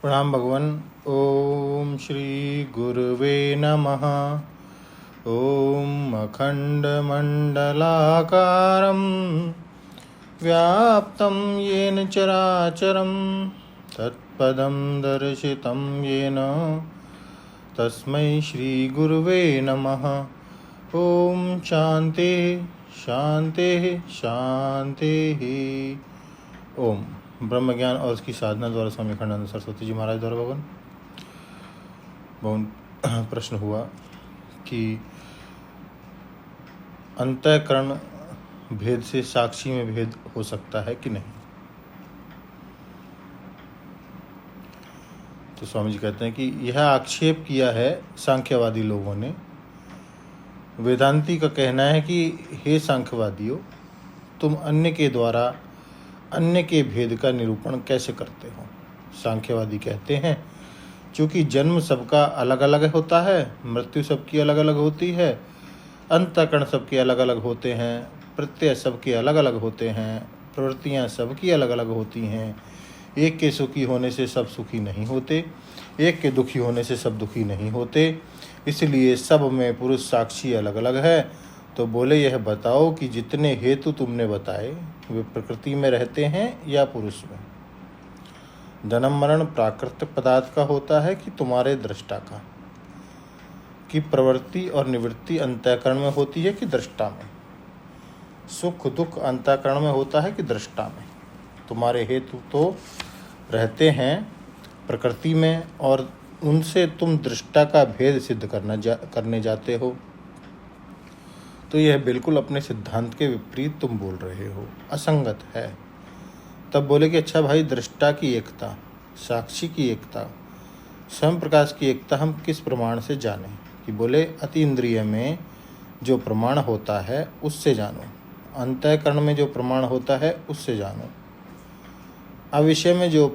प्रणाम भगवान। ओम श्री गुरुवे नमः। ओम अखंडमंडलाकारं व्याप्तं येन चराचरं तत्पदं दर्शितं येन तस्मै श्री गुरुवे नमः। ओम शांति शांति शांति। ओम ब्रह्म ज्ञान और उसकी साधना द्वारा स्वामी अखंडानंद सरस्वती जी महाराज द्वारा भगवान बहुत प्रश्न हुआ कि अंतःकरण भेद से साक्षी में भेद हो सकता है कि नहीं। तो स्वामी जी कहते हैं कि यह आक्षेप किया है सांख्यवादी लोगों ने। वेदांती का कहना है कि हे सांख्यवादियों, तुम अन्य के द्वारा अन्य के भेद का निरूपण कैसे करते हो। सांख्यवादी कहते हैं चूँकि जन्म सबका अलग अलग होता है, मृत्यु सबकी अलग अलग होती है, अंतःकरण सबके अलग अलग होते हैं, प्रत्यय सबके अलग अलग होते हैं, प्रवृत्तियाँ सबकी अलग अलग होती हैं। एक के सुखी होने से सब सुखी नहीं होते, एक के दुखी होने से सब दुखी नहीं होते, इसलिए सब में पुरुष साक्षी अलग अलग है। तो बोले यह बताओ कि जितने हेतु तुमने बताए वे प्रकृति में रहते हैं या पुरुष में। जन्म मरण प्राकृतिक पदार्थ का होता है कि तुम्हारे दृष्टा का, कि प्रवृत्ति और निवृत्ति अंतःकरण में होती है कि दृष्टा में, सुख दुख अंतःकरण में होता है कि दृष्टा में। तुम्हारे हेतु तो रहते हैं प्रकृति में और उनसे तुम दृष्टा का भेद सिद्ध करने जाते हो। तो यह बिल्कुल अपने सिद्धांत के विपरीत तुम बोल रहे हो, असंगत है। तब बोले कि अच्छा भाई, दृष्टा की एकता, साक्षी की एकता, स्वयं प्रकाश की एकता हम किस प्रमाण से जानें। कि बोले अति इंद्रिय में जो प्रमाण होता है उससे जानो, अंतःकरण में जो प्रमाण होता है उससे जानो, अविषय में जो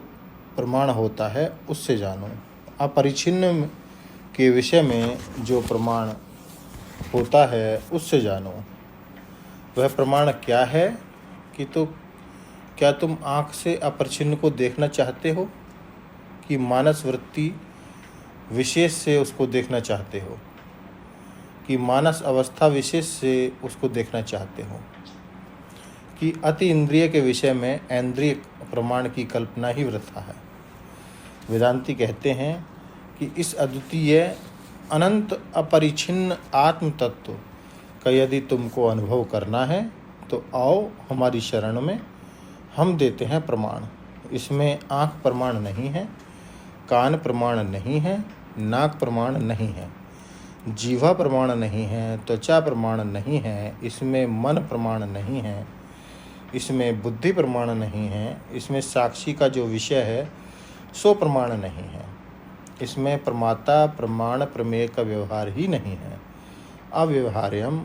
प्रमाण होता है उससे जानो, अपरिच्छिन्न के विषय में जो प्रमाण होता है उससे जानो। वह प्रमाण क्या है कि तो क्या तुम आँख से अपरिच्छिन्न को देखना चाहते हो कि मानस वृत्ति विशेष से उसको देखना चाहते हो, कि मानस अवस्था विशेष से उसको देखना चाहते हो, कि अति इंद्रिय के विषय में ऐन्द्रिय प्रमाण की कल्पना ही वृथा है। वेदांती कहते हैं कि इस अद्वितीय अनंत अपरिच्छिन्न आत्म तत्व का यदि तुमको अनुभव करना है तो आओ हमारी शरण में, हम देते हैं प्रमाण। इसमें आँख प्रमाण नहीं है, कान प्रमाण नहीं है, नाक प्रमाण नहीं है, जीवा प्रमाण नहीं है, त्वचा प्रमाण नहीं है, इसमें मन प्रमाण नहीं है, इसमें बुद्धि प्रमाण नहीं है, इसमें साक्षी का जो विषय है सो प्रमाण नहीं है, इसमें प्रमाता प्रमाण प्रमेय का व्यवहार ही नहीं है। अव्यवहार्यम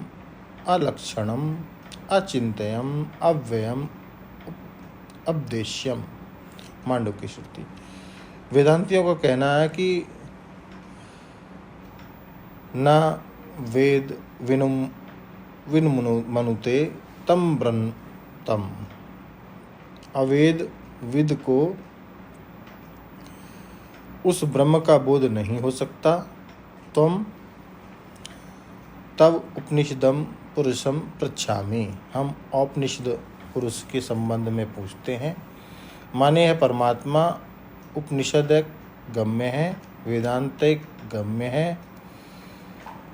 अलक्षणम अचिंत्यम अव्ययम अपदेश्यम। मांडुक्य श्रुति। वेदांतियों का कहना है कि न वेद विनुमनुते तम ब्रंतम। अवेद विद को उस ब्रह्म का बोध नहीं हो सकता। तुम तब उपनिषदम पुरुषम पृच्छामि। हम औपनिषद पुरुष के संबंध में पूछते हैं। माने है परमात्मा उपनिषद गम्य है, वेदांतिक गम्य है,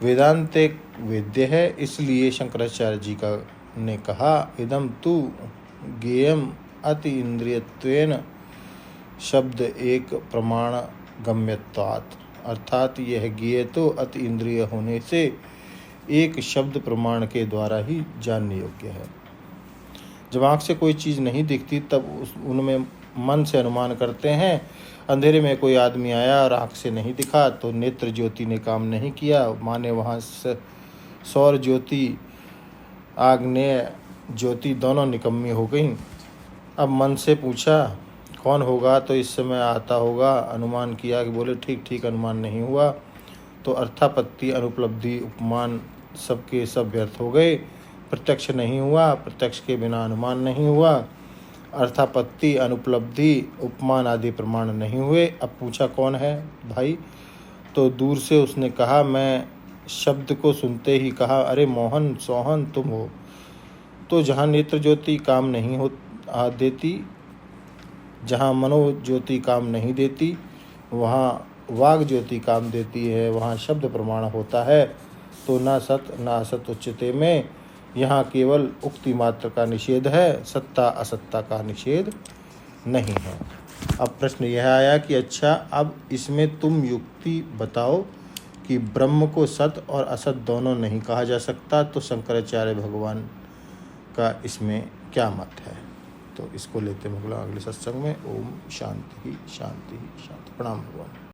वेदांतिक वेद्य है। इसलिए शंकराचार्य जी का ने कहा इदम तु ज्ञेयम अति इंद्रियत्वेन शब्द एक प्रमाण गम्यत्वात्। अर्थात यह ज्ञेय तो अति इंद्रिय होने से एक शब्द प्रमाण के द्वारा ही जानने योग्य है। जब आँख से कोई चीज़ नहीं दिखती तब उनमें मन से अनुमान करते हैं। अंधेरे में कोई आदमी आया और आँख से नहीं दिखा तो नेत्र ज्योति ने काम नहीं किया, माने वहाँ सौर ज्योति आग्नेय ज्योति दोनों निकम्मी हो गई। अब मन से पूछा कौन होगा तो इस समय आता होगा, अनुमान किया कि बोले ठीक ठीक अनुमान नहीं हुआ, तो अर्थापत्ति अनुपलब्धि उपमान सबके सब व्यर्थ हो गए। प्रत्यक्ष नहीं हुआ, प्रत्यक्ष के बिना अनुमान नहीं हुआ। अर्थापत्ति, अनुपलब्धि, उपमान आदि प्रमाण नहीं हुए। अब पूछा कौन है भाई? तो दूर से उसने कहा, मैं शब्द को सुनते ही कहा, अरे मोहन सोहन तुम हो। तो जहाँ नेत्र ज्योति काम नहीं देती, जहाँ मनो ज्योति काम नहीं देती, वहाँ वाग ज्योति काम देती है, वहाँ शब्द प्रमाण होता है। तो न सत न असत उच्चते में यहाँ केवल उक्ति मात्र का निषेध है, सत्ता असत्ता का निषेध नहीं है। अब प्रश्न यह आया कि अच्छा, अब इसमें तुम युक्ति बताओ कि ब्रह्म को सत और असत दोनों नहीं कहा जा सकता, तो शंकराचार्य भगवान का इसमें क्या मत है? तो इसको लेते हैं अगले सत्संग में। ओम शांति शांति शांति। प्रणाम भगवान।